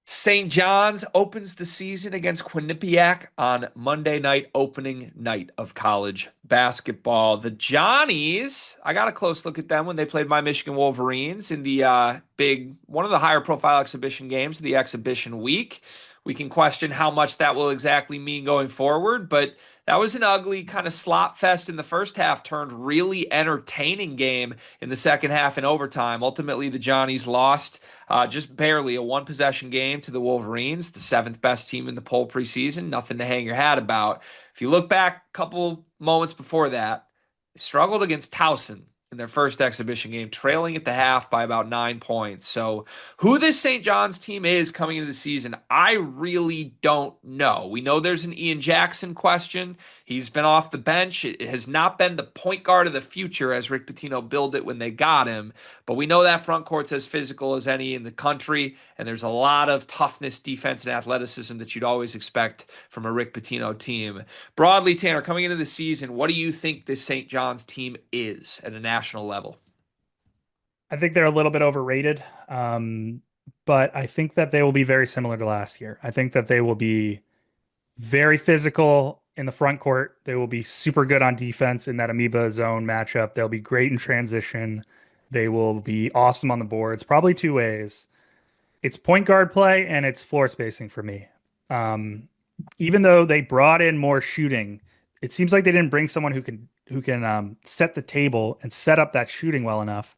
St. John's opens the season against Quinnipiac on Monday night, opening night of college basketball. The Johnnies, I got a close look at them when they played my Michigan Wolverines in the one of the higher profile exhibition games of the exhibition week. We can question how much that will exactly mean going forward, but that was an ugly kind of slop fest in the first half, turned really entertaining game in the second half in overtime. Ultimately, the Johnnies lost just barely, a one possession game to the Wolverines, the seventh best team in the poll preseason. Nothing to hang your hat about. If you look back a couple moments before that, they struggled against Towson in their first exhibition game, trailing at the half by about 9 points. So, who this St. John's team is coming into the season, I really don't know. We know there's an Ian Jackson question. He's been off the bench. It has not been the point guard of the future as Rick Pitino billed it when they got him. But we know that front court's as physical as any in the country, and there's a lot of toughness, defense, and athleticism that you'd always expect from a Rick Pitino team. Broadly, Tanner, coming into the season, what do you think this St. John's team is at a national level? I think they're a little bit overrated, but I think that they will be very similar to last year. I think that they will be very physical in the front court. They will be super good on defense in that amoeba zone matchup. They'll be great in transition. They will be awesome on the boards, probably two ways. It's point guard play and it's floor spacing for me. Um, Even though they brought in more shooting, it seems like they didn't bring someone who can set the table and set up that shooting well enough.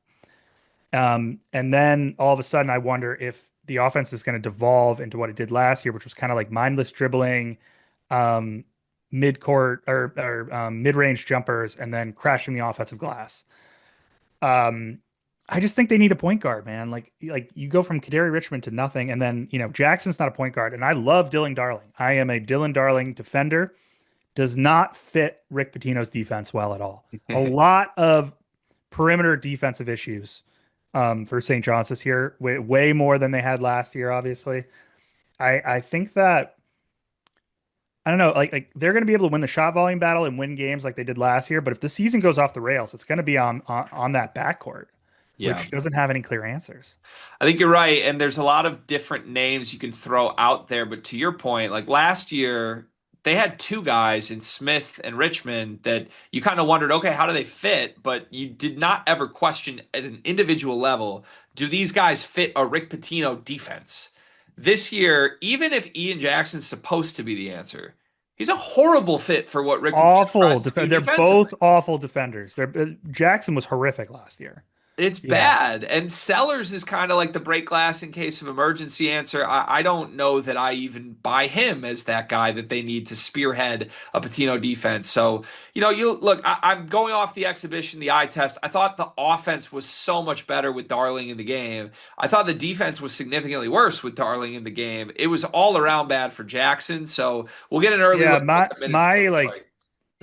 And then all of a sudden, I wonder if the offense is going to devolve into what it did last year, which was kind of like mindless dribbling, um, mid-court or mid-range jumpers, and then crashing the offensive glass. Um, I just think they need a point guard, man. Like you go from Kadari Richmond to nothing, and then Jackson's not a point guard, and I love Dylan Darling. I am a Dylan Darling defender. Does not fit Rick Pitino's defense well at all. A lot of perimeter defensive issues for St. John's this year, way more than they had last year. Obviously, I think that I don't know, like they're going to be able to win the shot volume battle and win games like they did last year. But if the season goes off the rails, it's going to be on that backcourt, Yeah. which doesn't have any clear answers. I think you're right. And there's a lot of different names you can throw out there. But to your point, like last year, they had two guys in Smith and Richmond that you kind of wondered, okay, how do they fit? But you did not ever question at an individual level, do these guys fit a Rick Pitino defense? This year, even if Ian Jackson's supposed to be the answer, he's a horrible fit for what Rick Pitino tries to do They're both defensively. awful defenders. Jackson was horrific last year. It's Yeah. bad. And Sellers is kind of like the break glass in case of emergency answer. I don't know that I even buy him as that guy that they need to spearhead a Patino defense. So, you look, I'm going off the exhibition, the eye test. I thought the offense was so much better with Darling in the game. I thought the defense was significantantly worse with Darling in the game. It was all around bad for Jackson. So we'll get an early Yeah, look at what my the minutes my looks like like.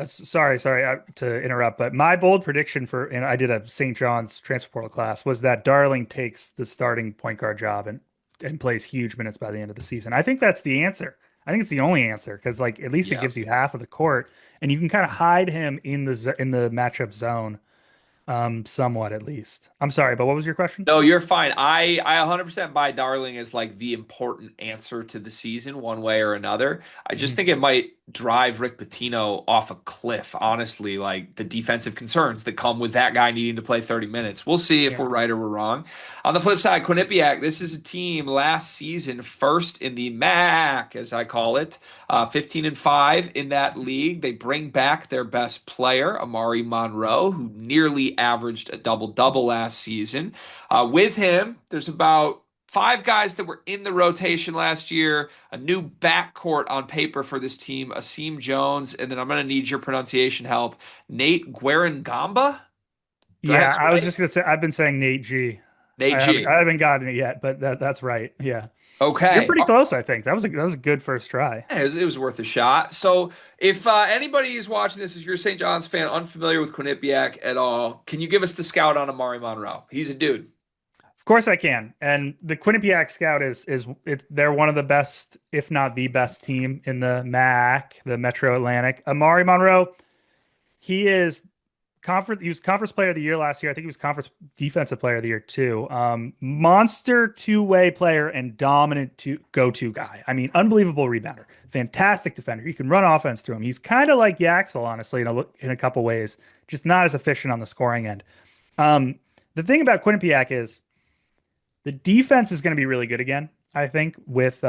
sorry to interrupt, but my bold prediction for, and I did a St. John's transfer portal class, was that Darling takes the starting point guard job and plays huge minutes by the end of the season. I think that's the answer. I think it's the only answer because like at least it Yeah. gives you half of the court and you can kind of hide him in in the matchup zone, somewhat at least. I'm sorry, but what was your question? No, you're fine. I 100% buy Darling as like the important answer to the season, one way or another. I just Mhm. think it might drive Rick Pitino off a cliff, honestly, like the defensive concerns that come with that guy needing to play 30 minutes. We'll see if Yeah. we're right or we're wrong. On the flip side, Quinnipiac, this is a team last season, first in the MAC, as I call it, 15-5 in that league. They bring back their best player, Amari Monroe, who nearly averaged a double-double last season. With him, there's about five guys that were in the rotation last year, a new backcourt on paper for this team, Asim Jones, and then I'm going to need your pronunciation help, Nate Guarangamba. Do I have Yeah, that I was right? just gonna say I've been saying Nate G. Nate I G. haven't gotten it yet, but that's right. Yeah. You're Okay. pretty close, I think. That was a good first try. It was worth a shot. So, if anybody is watching this, if you're a St. John's fan, unfamiliar with Quinnipiac at all, can you give us the scout on Amari Monroe? He's a dude. Of course I can. And the Quinnipiac Scout they're one of the best, if not the best team in the MAC, the Metro Atlantic. Amari Monroe, he is conference. He was conference player of the year last year. I think he was conference defensive player of the year too. Monster two-way player and dominant go-to guy. I mean, unbelievable rebounder, fantastic defender. You can run offense through him. He's kind of like Yaxel, honestly, in a couple ways, just not as efficient on the scoring end. Um, the thing about Quinnipiac is the defense is going to be really good again. I think with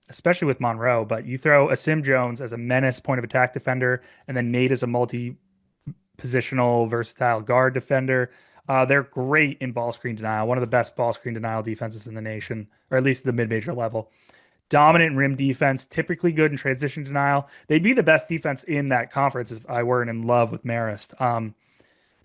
especially with Monroe, but you throw a Sim Jones as a menace point of attack defender, and then Nate as a multi-positional versatile guard defender. They're great in ball screen denial, one of the best ball screen denial defenses in the nation, or at least the mid-major level. Dominant rim defense, typically good in transition denial. They'd be the best defense in that conference if I weren't in love with Marist.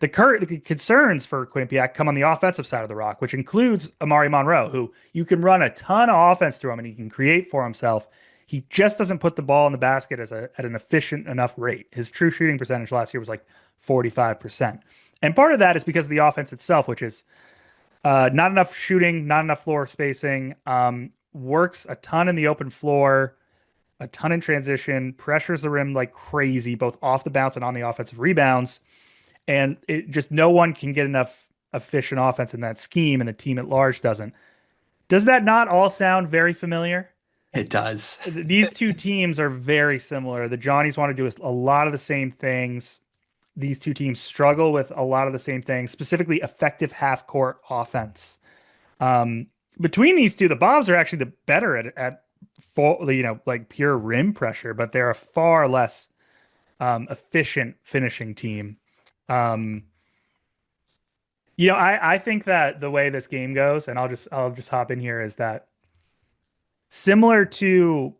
The concerns for Quinnipiac come on the offensive side of the rock, which includes Amari Monroe, who you can run a ton of offense through him and he can create for himself. He just doesn't put the ball in the basket at an efficient enough rate. His true shooting percentage last year was like 45%. And part of that is because of the offense itself, which is not enough shooting, not enough floor spacing, works a ton in the open floor, a ton in transition, pressures the rim like crazy, both off the bounce and on the offensive rebounds. And it just no one can get enough efficient offense in that scheme, and the team at large doesn't. Does that not all sound very familiar? It does. These two teams are very similar. The Johnnies want to do a lot of the same things. These two teams struggle with a lot of the same things, specifically effective half court offense. Between these two, the Bobs are actually the better at full, like pure rim pressure, but they're a far less efficient finishing team. Um, I think that the way this game goes, and I'll just hop in here, is that similar to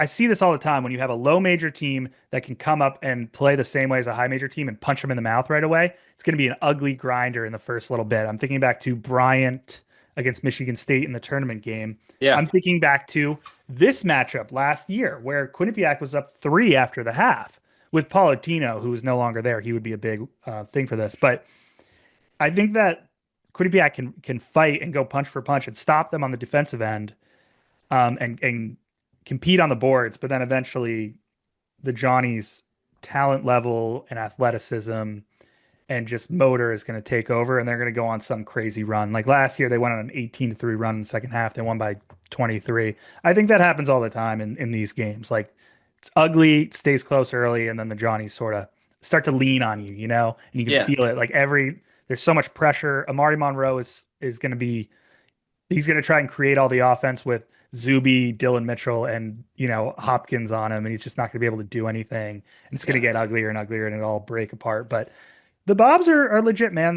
I see this all the time when you have a low major team that can come up and play the same way as a high major team and punch them in the mouth right away. It's going to be an ugly grinder in the first little bit. I'm thinking back to Bryant against Michigan State in the tournament game. Yeah. I'm thinking back to this matchup last year where Quinnipiac was up 3 after the half with Politano, who is no longer there. He would be a big thing for this. But I think that Quinnipiac can fight and go punch for punch and stop them on the defensive end, and compete on the boards. But then eventually the Johnnies' talent level and athleticism and just motor is going to take over, and they're going to go on some crazy run. Like last year, they went on an 18-3 run in the second half. They won by 23. I think that happens all the time in these games. Like it's ugly, it stays close early, and then the Johnnies sort of start to lean on you, and you can Yeah. feel it. Like there's so much pressure. Amari Monroe is going to be, he's going to try and create all the offense with Zuby, Dylan Mitchell, and Hopkins on him, and he's just not going to be able to do anything. And it's going to get uglier and uglier, and it'll all break apart. But the Bobs are legit, man.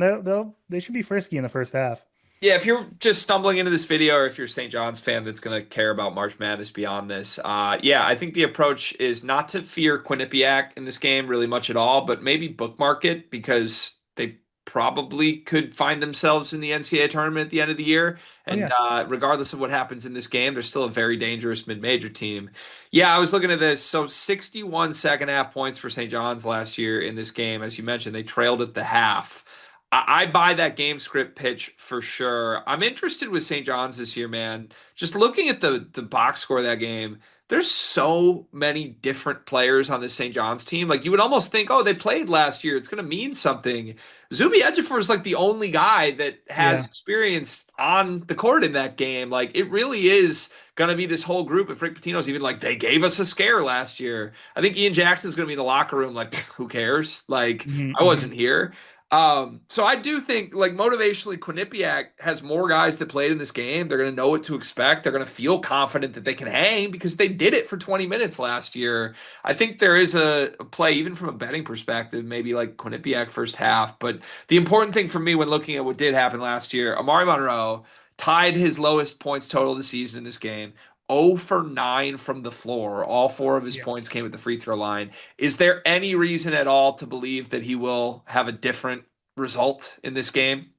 They should be frisky in the first half. Yeah, if you're just stumbling into this video, or if you're a St. John's fan that's going to care about March Madness beyond this, yeah, I think the approach is not to fear Quinnipiac in this game really much at all, but maybe bookmark it because they probably could find themselves in the NCAA tournament at the end of the year. Oh And yeah, regardless of what happens in this game, they're still a very dangerous mid-major team. Yeah, I was looking at this. So 61 second half points for St. John's last year in this game. As you mentioned, they trailed at the half. I buy that game script pitch for sure. I'm interested with St. John's this year, man. Just looking at the box score of that game, there's so many different players on this St. John's team. Like you would almost think, oh, they played last year. It's going to mean something. Zuby Ejiofor is like the only guy that has yeah, experience on the court in that game. Like it really is going to be this whole group. If Rick Pitino's even like, they gave us a scare last year. I think Ian Jackson's going to be in the locker room like, who cares? Like I hmm wasn't here. So I do think like motivationally, Quinnipiac has more guys that played in this game. They're going to know what to expect. They're going to feel confident that they can hang because they did it for 20 minutes last year. I think there is a play, even from a betting perspective, maybe like Quinnipiac first half. But the important thing for me when looking at what did happen last year, Amari Monroe tied his lowest points total of the season in this game. 0 for 9 from the floor. All 4 of his yeah. points came at the free throw line. Is there any reason at all to believe that he will have a different result in this game?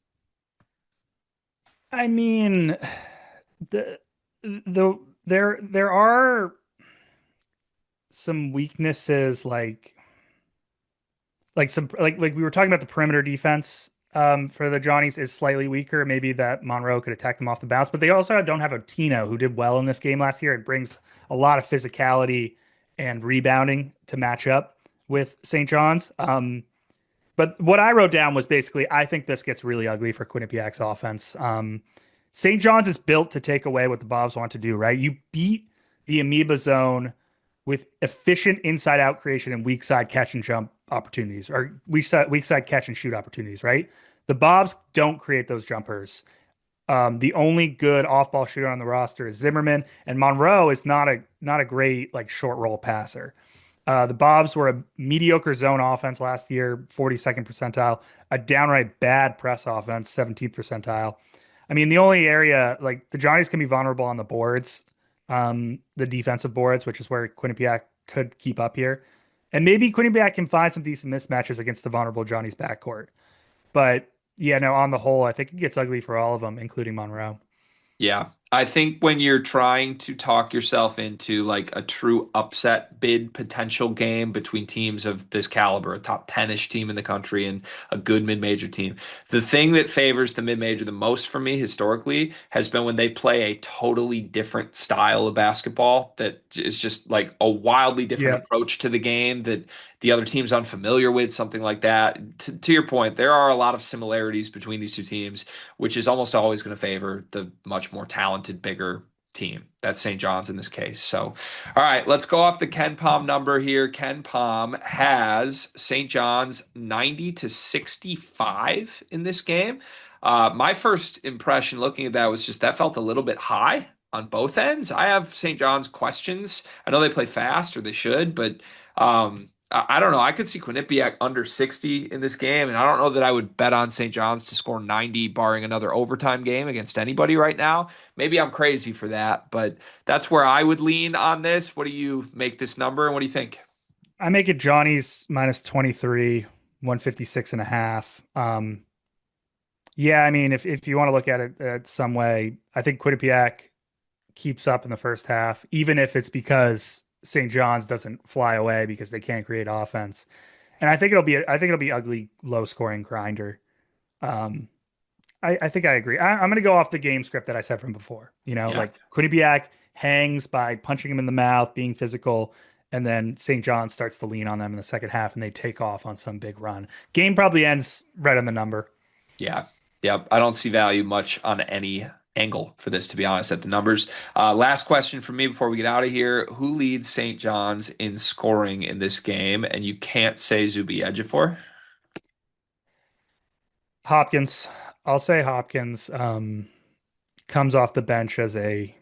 I mean, there are some weaknesses like some like we were talking about the perimeter defense for the Johnnies is slightly weaker. Maybe that Monroe could attack them off the bounce, but they also don't have a Tino who did well in this game last year. It brings a lot of physicality and rebounding to match up with St. John's. But what I wrote down was basically, I think this gets really ugly for Quinnipiac's offense. St. John's is built to take away what the Bobs want to do, right? You beat the amoeba zone with efficient inside out creation and weak side catch and jump opportunities, or weak side catch and shoot opportunities, right? The Bobs don't create those jumpers. The only good off ball shooter on the roster is Zimmerman, and Monroe is not a great like short roll passer. The Bobs were a mediocre zone offense last year, 42nd percentile, a downright bad press offense, 17th percentile. I mean, the only area like the Johnnies can be vulnerable on the boards, the defensive boards, which is where Quinnipiac could keep up here. And maybe Quinnipiac can find some decent mismatches against the vulnerable Johnny's backcourt. But yeah, no, on the whole, I think it gets ugly for all of them, including Monroe. Yeah. I think when you're trying to talk yourself into like a true upset bid potential game between teams of this caliber, a top 10-ish team in the country and a good mid-major team, the thing that favors the mid-major the most for me historically has been when they play a totally different style of basketball that is just like a wildly different Yeah. approach to the game that the other team's unfamiliar with, something like that. To your point, there are a lot of similarities between these two teams, which is almost always going to favor the much more talented, bigger team. That's St. John's in this case. So, all right, let's go off the Ken Palm number here. Ken Palm has St. John's 90 to 65 in this game. My first impression looking at that was just that felt a little bit high on both ends. I have St. John's questions. I know they play fast, or they should, but I don't know. I could see Quinnipiac under 60 in this game, and I don't know that I would bet on St. John's to score 90 barring another overtime game against anybody right now. Maybe I'm crazy for that, but that's where I would lean on this. What do you make this number, and what do you think? I make it Johnny's minus 23, 156 and a half. Yeah, I mean, if you want to look at it some way, I think Quinnipiac keeps up in the first half, even if it's because St. John's doesn't fly away because they can't create offense. And I think it'll be ugly, low scoring grinder. Um, I think I agree. I'm going to go off the game script that I said from before. You know, Yeah. like Quinnipiac hangs by punching him in the mouth, being physical, and then St. John starts to lean on them in the second half, and they take off on some big run. Game probably ends right on the number. Yeah. Yep. I don't see value much on any angle for this, to be honest, at the numbers. Last question for me before we get out of here. Who leads St. John's in scoring in this game? And you can't say Zuby Ejiofor. Hopkins, I'll say Hopkins comes off the bench as a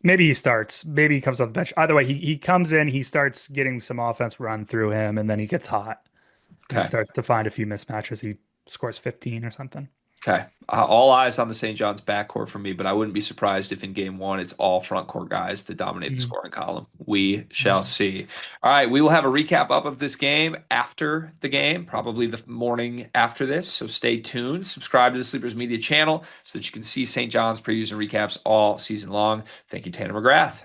maybe he starts, maybe he comes off the bench. Either way, he comes in, he starts getting some offense run through him, and then he gets hot and he Okay. starts to find a few mismatches. He scores 15 or something. Okay. All eyes on the St. John's backcourt for me, but I wouldn't be surprised if in game one it's all front court guys that dominate the Mhm. scoring column. We shall Mhm. see. All right. We will have a recap up of this game after the game, probably the morning after this. So stay tuned. Subscribe to the Sleepers Media channel so that you can see St. John's previews and recaps all season long. Thank you, Tanner McGrath.